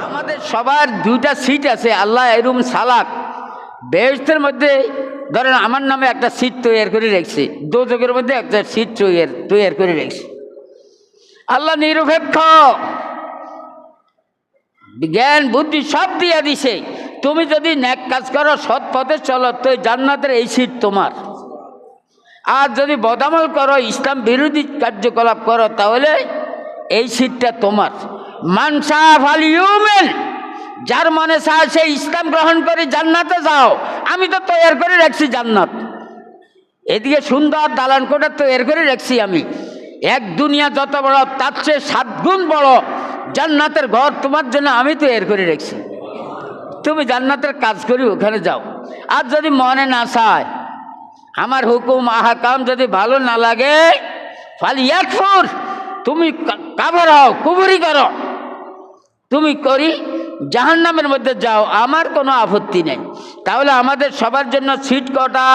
আমাদের সবার দুইটা সিট আছে, আল্লাহ এরম সালাক বেহেশতের মধ্যে ধরেন আমার নামে একটা সিট তৈরি করে রেখেছে, দোজখের মধ্যে একটা সিট তৈরি করে রেখেছে। আল্লাহ নিরপেক্ষ, জ্ঞান বুদ্ধি সব দিয়ে দিছে। তুমি যদি নেক কাজ করো, সৎ পথে চলো, তো জান্নাতের এই সিট তোমার। আর যদি বদামল করো, ইসলাম বিরোধী কার্যকলাপ করো, তাহলে এই সিটটা তোমার। মানসা ফালিউমেন, যার মনে চায় সে ইসলাম গ্রহণ করে জান্নাতে যাও। আমি তো তৈরি করে রাখছি জান্নাত, এদিকে সুন্দর দালান কোঠা তৈরি করে রাখছি আমি। এক দুনিয়া যত বড়, তার চেয়ে 7 গুণ বড় জান্নাতের ঘর তোমার জন্য আমি তৈরি করে রাখছি। তুমি জান্নাতের কাজ করি ওখানে যাও। আর যদি মনে না চায়, আমার হুকুম আহকাম যদি ভালো না লাগে, ফালিয়াকফুর, তুমি কাফের হও, কুফরি করো, তুমি করি জাহান্নামের মধ্যে যাও, আমার কোনো আপত্তি নেই। তাহলে আমাদের সবার জন্য সিট কটা?